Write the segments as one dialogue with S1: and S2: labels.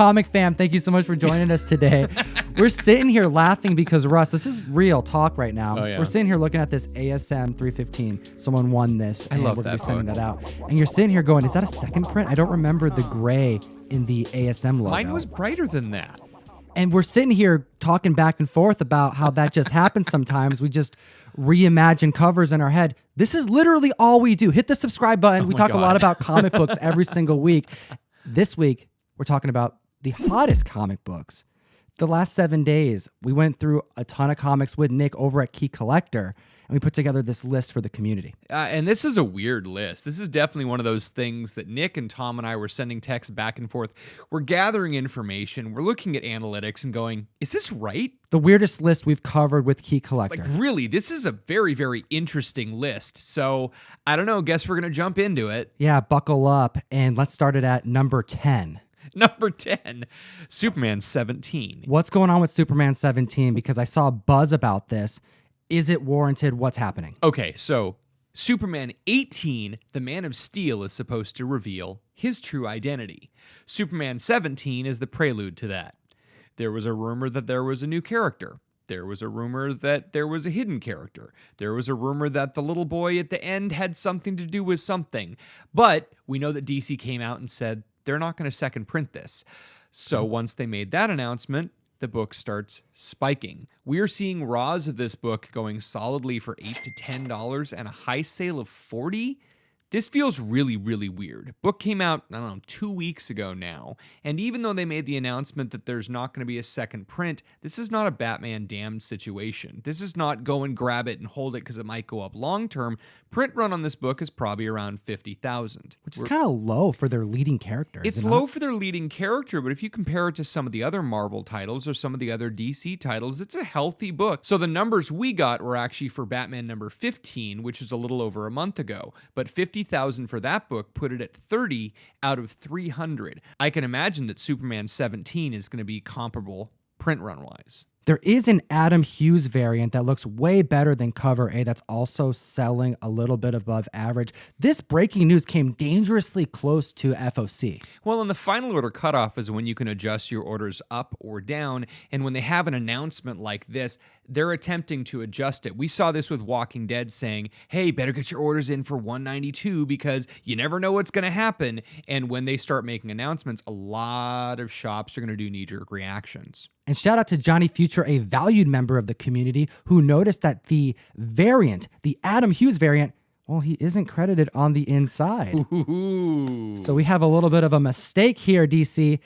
S1: Comic fam, thank you so much for joining us today. We're sitting here laughing because, Russ, this is real talk right now.
S2: Oh, yeah.
S1: We're sitting here looking at this ASM 315. Someone won this.
S2: I love
S1: we're gonna
S2: that
S1: be sending
S2: book.
S1: that out. And you're sitting here going, is that a second print? I don't remember the gray in the ASM logo.
S2: Mine was brighter than that.
S1: And we're sitting here talking back and forth about how that just happens sometimes. We just reimagine covers in our head. This is literally all we do. Hit the subscribe button. We talk a lot about comic books every single week. This week, we're talking about the hottest comic books. The last 7 days, we went through a ton of comics with Nick over at Key Collector, and we put together this list for the community.
S2: And this is a weird list. This is definitely one of those things that Nick and Tom and I were sending texts back and forth. We're gathering information. We're looking at analytics and going, is this right?
S1: The weirdest list we've covered with Key Collector.
S2: Like, really, this is a very, very interesting list. So, I don't know. Guess we're going to jump into it.
S1: Yeah, buckle up, and let's start it at number 10.
S2: Number 10, Superman 17.
S1: What's going on with Superman 17? Because I saw a buzz about this. Is it warranted? What's happening?
S2: Okay, so Superman 18, the Man of Steel, is supposed to reveal his true identity. Superman 17 is the prelude to that. There was a rumor that there was a new character. There was a rumor that there was a hidden character. There was a rumor that the little boy at the end had something to do with something. But we know that DC came out and said they're not going to second print this. So once they made that announcement, the book starts spiking. We are seeing raws of this book going solidly for $8 to $10 and a high sale of $40. This feels really, really weird. Book came out, I don't know, 2 weeks ago now. And even though they made the announcement that there's not going to be a second print, this is not a Batman Damned situation. This is not go and grab it and hold it because it might go up long term. Print run on this book is probably around $50,000.
S1: Which is kind of low for their leading character.
S2: It's low for their leading character, but if you compare it to some of the other Marvel titles or some of the other DC titles, it's a healthy book. So the numbers we got were actually for Batman number 15, which is a little over a month ago. But $50,000 for that book put it at 30 out of 300. I can imagine that Superman 17 is going to be comparable print run-wise.
S1: There is an Adam Hughes variant that looks way better than cover A that's also selling a little bit above average. This breaking news came dangerously close to FOC.
S2: Well, and the final order cutoff is when you can adjust your orders up or down. And when they have an announcement like this, they're attempting to adjust it. We saw this with Walking Dead saying, hey, better get your orders in for $192 because you never know what's going to happen. And when they start making announcements, a lot of shops are going to do knee-jerk reactions.
S1: And shout out to Johnny Future, a valued member of the community, who noticed that the variant, the Adam Hughes variant, well, he isn't credited on the inside.
S2: Ooh.
S1: So we have a little bit of a mistake here, DC.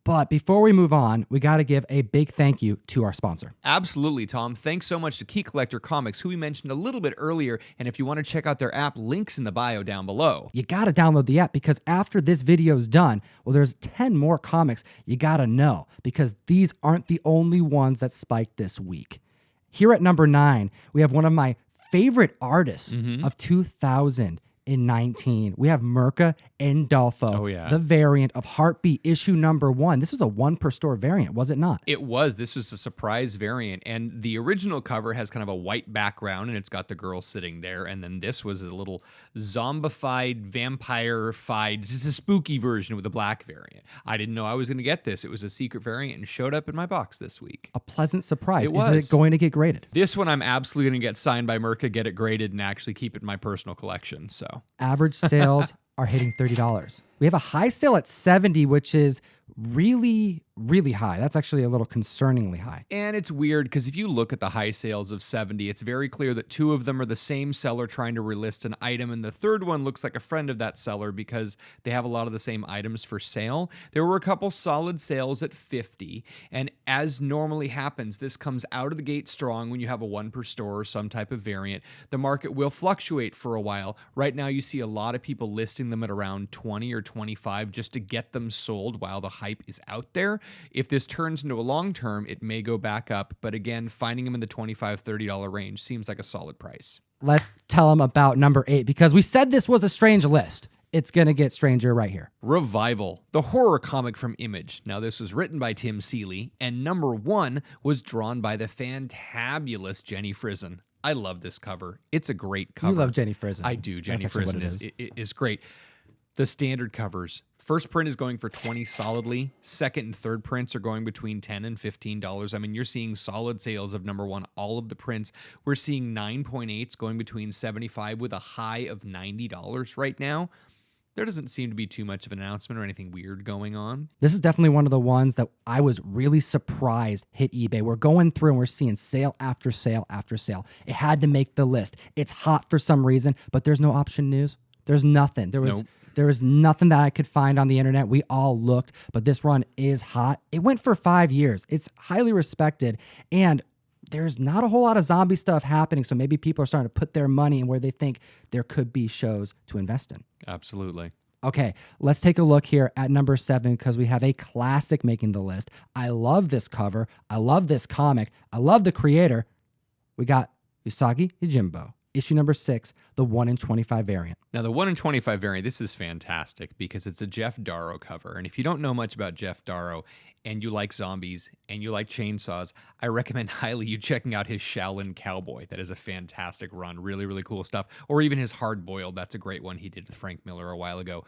S1: But before we move on, we got to give a big thank you to our sponsor.
S2: Absolutely, Tom. Thanks so much to Key Collector Comics, who we mentioned a little bit earlier. And if you want to check out their app, links in the bio down below.
S1: You got to download the app because after this video's done, well, there's 10 more comics you got to know because these aren't the only ones that spiked this week. Here at number 9, we have one of my favorite artists of 2019. We have Mirka Endolfo, the variant of Heartbeat issue number 1. This was a 1 per store variant, was it not?
S2: It was. This was a surprise variant. And the original cover has kind of a white background, and it's got the girl sitting there. And then this was a little zombified, vampire-fied, it's a spooky version with a black variant. I didn't know I was going to get this. It was a secret variant and showed up in my box this week.
S1: A pleasant surprise.
S2: It was.
S1: Is it going to get graded?
S2: This one I'm absolutely going to get signed by Mirka, get it graded, and actually keep it in my personal collection. So
S1: average sales are hitting $30. We have a high sale at $70, which is really, really high. That's actually a little concerningly high.
S2: And it's weird because if you look at the high sales of 70, it's very clear that 2 of them are the same seller trying to relist an item, and the third one looks like a friend of that seller because they have a lot of the same items for sale. There were a couple solid sales at 50, and as normally happens, this comes out of the gate strong when you have a 1 per store or some type of variant. The market will fluctuate for a while. Right now, you see a lot of people listing them at around 20 or 25 just to get them sold while the hype is out there. If this turns into a long term, it may go back up. But again, finding them in the $25, $30 range seems like a solid price.
S1: Let's tell them about number 8 because we said this was a strange list. It's going to get stranger right here.
S2: Revival, the horror comic from Image. Now, this was written by Tim Seeley, and number 1 was drawn by the fantabulous Jenny Frison. I love this cover. It's a great cover.
S1: You love Jenny Frison.
S2: I do. Jenny Frison is great. The standard covers First print is going for $20 solidly. Second and third prints are going between $10 and $15. I mean, you're seeing solid sales of number one, all of the prints. We're seeing 9.8s going between $75 with a high of $90 right now. There doesn't seem to be too much of an announcement or anything weird going on.
S1: This is definitely one of the ones that I was really surprised hit eBay. We're going through and we're seeing sale after sale after sale. It had to make the list. It's hot for some reason, but there's no option news. There's nothing. There was nothing that I could find on the internet. We all looked, but this run is hot. It went for 5 years. It's highly respected, and there's not a whole lot of zombie stuff happening, so maybe people are starting to put their money in where they think there could be shows to invest in.
S2: Absolutely.
S1: Okay, let's take a look here at number 7 because we have a classic making the list. I love this cover. I love this comic. I love the creator. We got Asagi Jimbo, issue number 6, the 1 in 25 variant.
S2: Now, the 1 in 25 variant, this is fantastic because it's a Jeff Darrow cover. And if you don't know much about Jeff Darrow and you like zombies and you like chainsaws, I recommend highly you checking out his Shaolin Cowboy. That is a fantastic run. Really, really cool stuff. Or even his Hard Boiled. That's a great one he did with Frank Miller a while ago.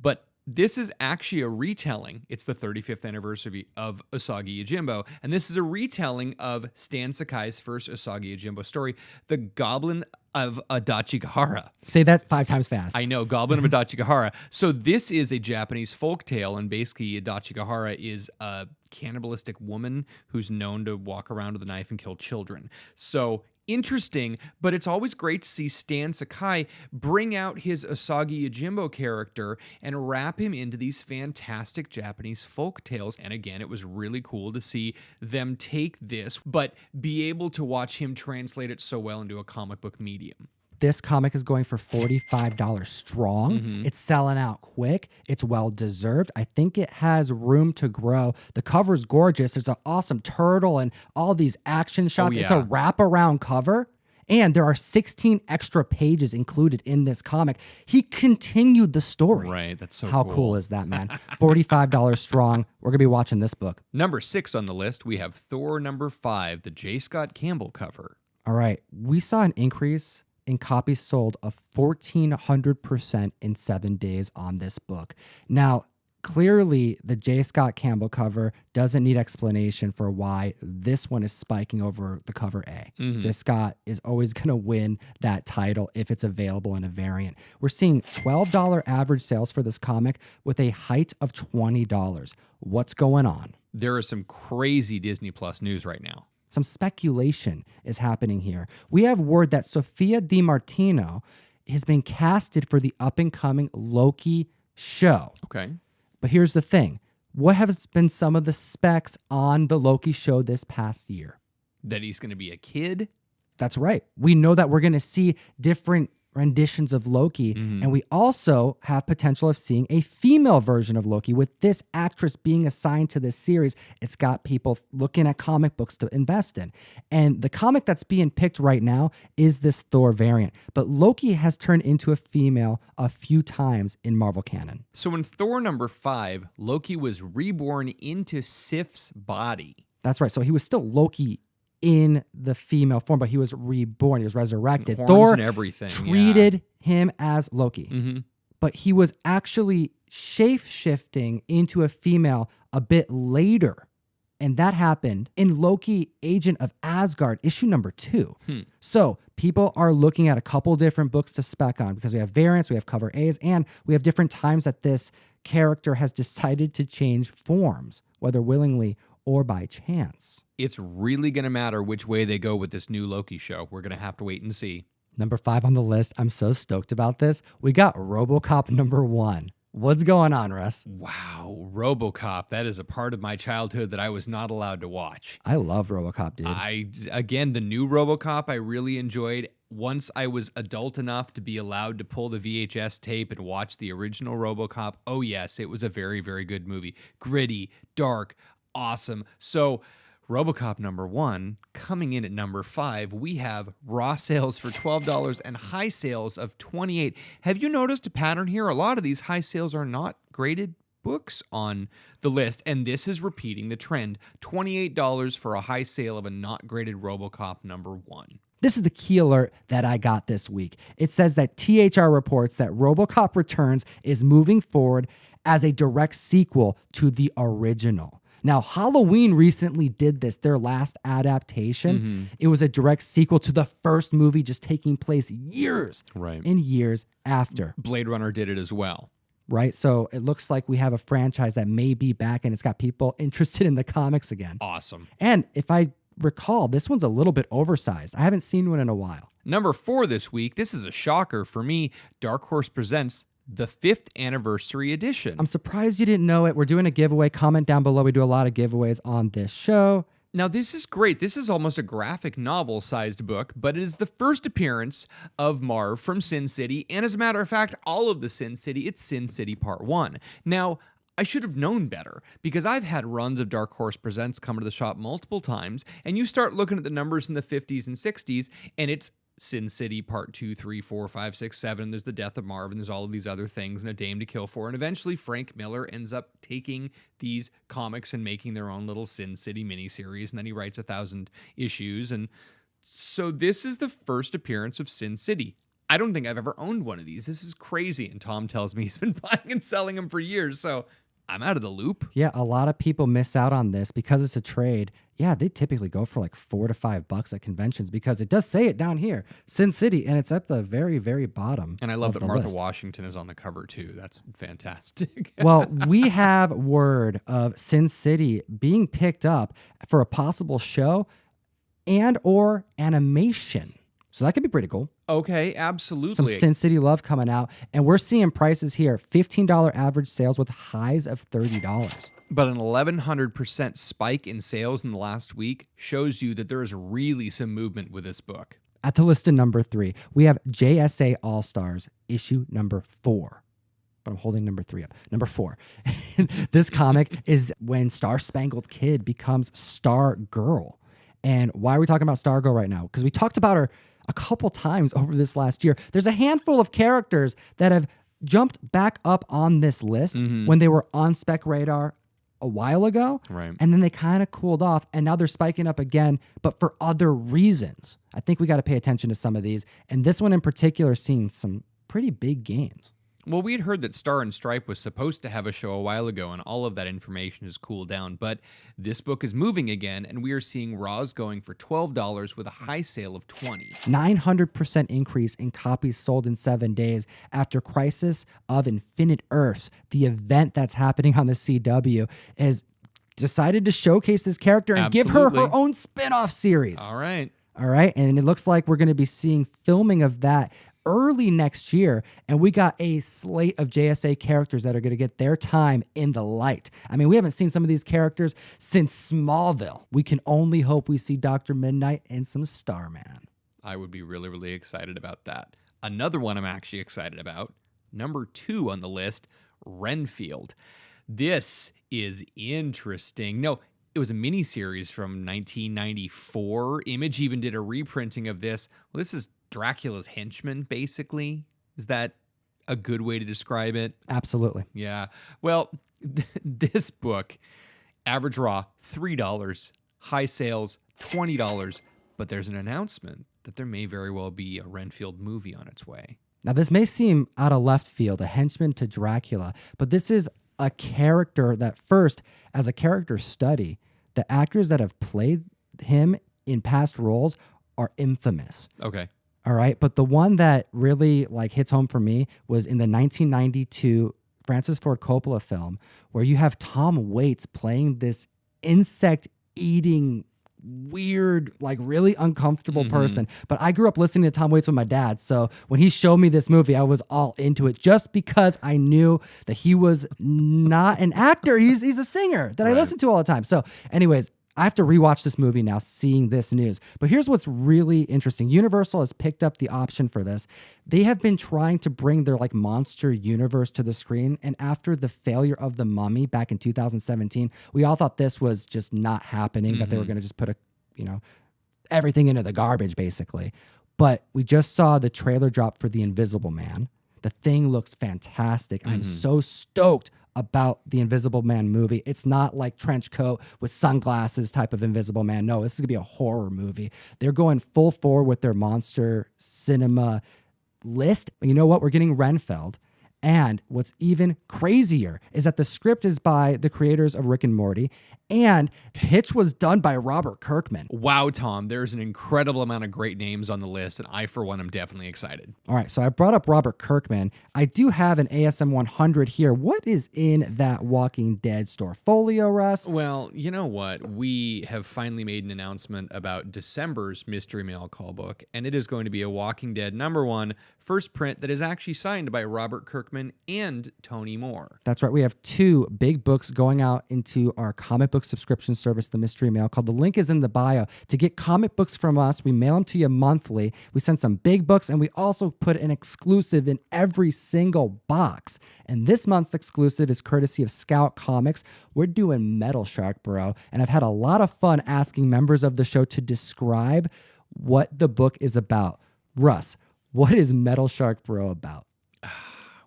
S2: But this is actually a retelling. It's the 35th anniversary of Asagi Jimbo, and this is a retelling of Stan Sakai's first Asagi Jimbo story, The Goblin of Adachigahara.
S1: Say that 5 times fast.
S2: I know, Goblin of Adachigahara. So this is a Japanese folktale, and basically Adachigahara is a cannibalistic woman who's known to walk around with a knife and kill children. So interesting, but it's always great to see Stan Sakai bring out his Asagi Jimbo character and wrap him into these fantastic Japanese folk tales. And again, it was really cool to see them take this, but be able to watch him translate it so well into a comic book medium.
S1: This comic is going for $45 strong.
S2: Mm-hmm.
S1: It's selling out quick. It's well-deserved. I think it has room to grow. The cover's gorgeous. There's an awesome turtle and all these action shots.
S2: yeah.
S1: It's a wraparound cover. And there are 16 extra pages included in this comic. He continued the story.
S2: Right, that's so
S1: How cool is that, man? $45 strong. We're going to be watching this book.
S2: Number 6 on the list, we have Thor number 5, the J. Scott Campbell cover.
S1: All right. We saw an increase in copies sold of 1,400% in 7 days on this book. Now, clearly, the J. Scott Campbell cover doesn't need explanation for why this one is spiking over the cover A.
S2: Mm-hmm.
S1: J. Scott is always going to win that title if it's available in a variant. We're seeing $12 average sales for this comic with a height of $20. What's going on?
S2: There is some crazy Disney Plus news right now.
S1: Some speculation is happening here. We have word that Sophia DiMartino has been casted for the up-and-coming Loki show.
S2: Okay.
S1: But here's the thing. What has been some of the specs on the Loki show this past year?
S2: That he's going to be a kid?
S1: That's right. We know that we're going to see different renditions of Loki, and we also have potential of seeing a female version of Loki. With this actress being assigned to this series, it's got people looking at comic books to invest in. And the comic that's being picked right now is this Thor variant. But Loki has turned into a female a few times in Marvel canon.
S2: So in Thor number 5, Loki was reborn into Sif's body.
S1: That's right. So he was still Loki in the female form, but he was reborn. He was resurrected.
S2: Horns
S1: Thor
S2: and everything.
S1: treated him as Loki,
S2: Mm-hmm.
S1: but he was actually shape-shifting into a female a bit later. And that happened in Loki, Agent of Asgard, issue number 2. So people are looking at a couple different books to spec on because we have variants, we have cover A's, and we have different times that this character has decided to change forms, whether willingly or by chance.
S2: It's really going to matter which way they go with this new Loki show. We're going to have to wait and see.
S1: Number 5 on the list. I'm so stoked about this. We got Robocop number 1. What's going on, Russ?
S2: Wow, Robocop. That is a part of my childhood that I was not allowed to watch.
S1: I love Robocop, dude.
S2: Again, the new Robocop I really enjoyed. Once I was adult enough to be allowed to pull the VHS tape and watch the original Robocop, oh yes, it was a very, very good movie. Gritty, dark, awesome. So Robocop number 1, coming in at number 5, we have raw sales for $12 and high sales of $28. Have you noticed a pattern here? A lot of these high sales are not graded books on the list, and this is repeating the trend. $28 for a high sale of a not graded Robocop number 1.
S1: This is the key alert that I got this week. It says that THR reports that Robocop Returns is moving forward as a direct sequel to the original. Now, Halloween recently did this, their last adaptation. It was a direct sequel to the first movie, just taking place years and years after.
S2: Blade Runner did it as well.
S1: Right? So it looks like we have a franchise that may be back and it's got people interested in the comics again.
S2: Awesome.
S1: And if I recall, this one's a little bit oversized. I haven't seen one in a while.
S2: Number 4 this week, this is a shocker for me. Dark Horse presents the 5th anniversary edition.
S1: I'm surprised you didn't know it. We're doing a giveaway. Comment down below. We do a lot of giveaways on this show.
S2: Now, this is great. This is almost a graphic novel-sized book, but it is the first appearance of Marv from Sin City, and as a matter of fact, all of the Sin City. It's Sin City Part 1. Now, I should have known better, because I've had runs of Dark Horse Presents come to the shop multiple times, and you start looking at the numbers in the 50s and 60s, and it's Sin City Part 2, 3, 4, 5, 6, 7. There's the death of Marv, and there's all of these other things, and A Dame to Kill For. And eventually Frank Miller ends up taking these comics and making their own little Sin City miniseries, and then he writes 1,000 issues. And so this is the first appearance of Sin City. I don't think I've ever owned one of these. This is crazy. And Tom tells me he's been buying and selling them for years, so I'm out of the loop.
S1: Yeah, a lot of people miss out on this because it's a trade. Yeah, they typically go for like $4 to $5 at conventions because it does say it down here, Sin City, and it's at the very, very bottom.
S2: And I love that Martha
S1: list.
S2: Washington is on the cover too. That's fantastic.
S1: Well, we have word of Sin City being picked up for a possible show and or animation. So that could be pretty cool.
S2: Okay, absolutely.
S1: Some Sin City love coming out. And we're seeing prices here, $15 average sales with highs of $30.
S2: But an 1,100% spike in sales in the last week shows you that there is really some movement with this book.
S1: At the list of number 3, we have JSA Allstars, issue number 4. But I'm holding number 3 up. Number 4. This comic is when Star Spangled Kid becomes Star Girl. And why are we talking about Star Girl right now? Because we talked about her a couple times over this last year. There's a handful of characters that have jumped back up on this list when they were on spec radar a while ago.
S2: Right.
S1: And then they kind of cooled off and now they're spiking up again, but for other reasons. I think we got to pay attention to some of these. And this one in particular seeing some pretty big gains.
S2: Well, we had heard that Star and Stripe was supposed to have a show a while ago, and all of that information has cooled down. But this book is moving again, and we are seeing Raws going for $12 with a high sale of $20.
S1: 900% increase in copies sold in 7 days after Crisis of Infinite Earths, the event that's happening on the CW, has decided to showcase this character and give her her own spin-off series.
S2: All right.
S1: All right. And it looks like we're going to be seeing filming of that early next year, and we got a slate of JSA characters that are going to get their time in the light. I mean, we haven't seen some of these characters since Smallville. We can only hope we see Dr. Midnight and some Starman.
S2: I would be really, really excited about that. Another one I'm actually excited about, number 2 on the list, Renfield. This is interesting. No, it was a miniseries from 1994. Image even did a reprinting of this. Well, this is Dracula's henchman, basically. Is that a good way to describe it?
S1: Absolutely.
S2: Yeah. Well, this book, average raw, $3, high sales, $20, but there's an announcement that there may very well be a Renfield movie on its way.
S1: Now, this may seem out of left field, a henchman to Dracula, but this is a character that first, as a character study, the actors that have played him in past roles are infamous.
S2: Okay.
S1: All right. But the one that really like hits home for me was in the 1992 Francis Ford Coppola film where you have Tom Waits playing this insect eating weird, like really uncomfortable person. But I grew up listening to Tom Waits with my dad. So when he showed me this movie, I was all into it just because I knew that he was not an actor. He's a singer that I listen to all the time. So anyways, I have to rewatch this movie now, seeing this news. But here's what's really interesting. Universal has picked up the option for this. They have been trying to bring their like monster universe to the screen. And after the failure of The Mummy back in 2017, we all thought this was just not happening, that they were going to just put everything into the garbage, basically. But we just saw the trailer drop for The Invisible Man. The thing looks fantastic. I'm so stoked about the Invisible Man movie. It's not like trench coat with sunglasses type of Invisible Man. No, this is gonna be a horror movie. They're going full forward with their monster cinema list. But you know what? We're getting Renfield. And what's even crazier is that the script is by the creators of Rick and Morty, and pitch was done by Robert Kirkman.
S2: Wow, Tom, there's an incredible amount of great names on the list, and I, for one, am definitely excited.
S1: All right, so I brought up Robert Kirkman. I do have an ASM 100 here. What is in that Walking Dead store folio, Russ?
S2: Well, you know what? We have finally made an announcement about December's Mystery Mail call book, and it is going to be a Walking Dead #1 first print that is actually signed by Robert Kirkman and Tony Moore.
S1: That's right. We have 2 big books going out into our comic book subscription service, the Mystery Mail called. The link is in the bio. To get comic books from us, we mail them to you monthly. We send some big books, and we also put an exclusive in every single box. And this month's exclusive is courtesy of Scout Comics. We're doing Metal Shark, bro. And I've had a lot of fun asking members of the show to describe what the book is about. Russ, what is Metal Shark Bro about?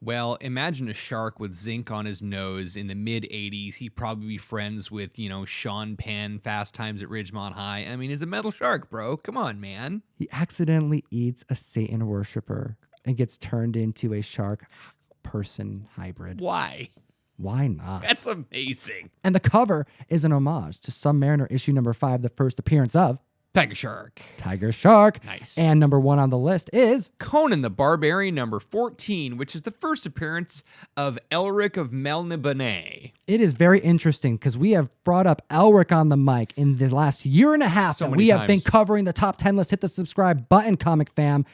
S2: Well, imagine a shark with zinc on his nose in the mid-'80s. He'd probably be friends with, Sean Penn, Fast Times at Ridgemont High. I mean, he's a metal shark, bro. Come on, man.
S1: He accidentally eats a Satan worshiper and gets turned into a shark person hybrid.
S2: Why?
S1: Why not?
S2: That's amazing.
S1: And the cover is an homage to Submariner issue #5, the first appearance of
S2: Tiger Shark.
S1: Tiger Shark.
S2: Nice.
S1: And #1 on the list is
S2: Conan the Barbarian #14, which is the first appearance of Elric of Melniboné.
S1: It is very interesting because we have brought up Elric on the mic in the last year and a half
S2: So
S1: that
S2: many
S1: we have been
S2: times.
S1: covering the top 10 list. Hit the subscribe button, Comic Fam,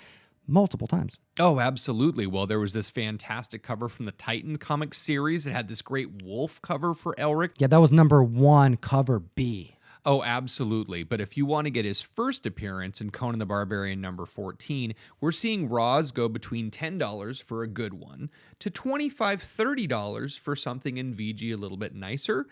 S1: multiple times.
S2: Oh, absolutely. Well, there was this fantastic cover from the Titan comic series. It had this great wolf cover for Elric.
S1: Yeah, that was #1, cover B.
S2: Oh, absolutely. But if you want to get his first appearance in Conan the Barbarian #14, we're seeing Raws go between $10 for a good one to $25, $30 for something in VG a little bit nicer.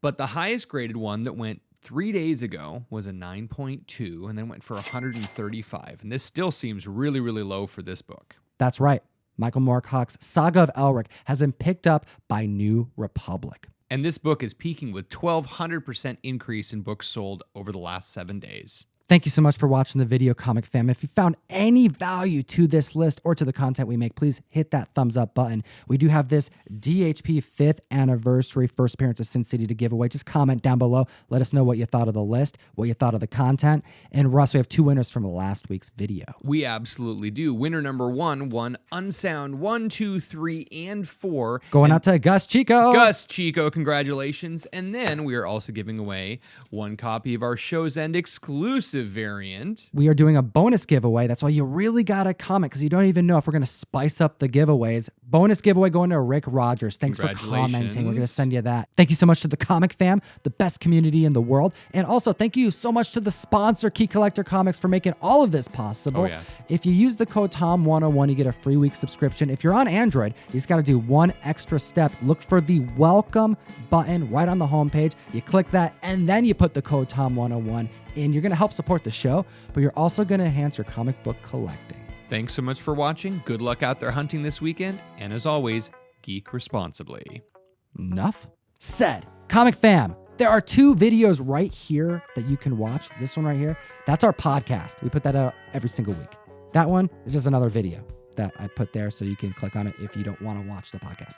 S2: But the highest graded one that went 3 days ago was a 9.2 and then went for $135. And this still seems really, really low for this book.
S1: That's right. Michael Moorcock's Saga of Elric has been picked up by New Republic.
S2: And this book is peaking with 1,200% increase in books sold over the last 7 days.
S1: Thank you so much for watching the video, Comic Fam. If you found any value to this list or to the content we make, please hit that thumbs up button. We do have this DHP 5th anniversary first appearance of Sin City to give away. Just comment down below. Let us know what you thought of the list, what you thought of the content. And Russ, we have 2 winners from last week's video.
S2: We absolutely do. Winner #1 won Unsound 1, 2, 3, and 4.
S1: Going out to Gus Chico.
S2: Gus Chico, congratulations. And then we are also giving away 1 copy of our Show's End exclusive variant.
S1: We are doing a bonus giveaway. That's why you really got to comment because you don't even know if we're going to spice up the giveaways. Bonus giveaway going to Rick Rogers. Thanks for commenting. We're going to send you that. Thank you so much to the Comic Fam, the best community in the world. And also thank you so much to the sponsor, Key Collector Comics, for making all of this possible.
S2: Oh, yeah.
S1: If you use the code TOM101, you get a free week subscription. If you're on Android, you just got to do one extra step. Look for the welcome button right on the homepage. You click that, and then you put the code TOM101 in. You're going to help support the show, but you're also going to enhance your comic book collecting.
S2: Thanks so much for watching. Good luck out there hunting this weekend. And as always, geek responsibly.
S1: Enough said. Comic Fam, there are 2 videos right here that you can watch. This one right here, that's our podcast. We put that out every single week. That one is just another video that I put there so you can click on it if you don't want to watch the podcast.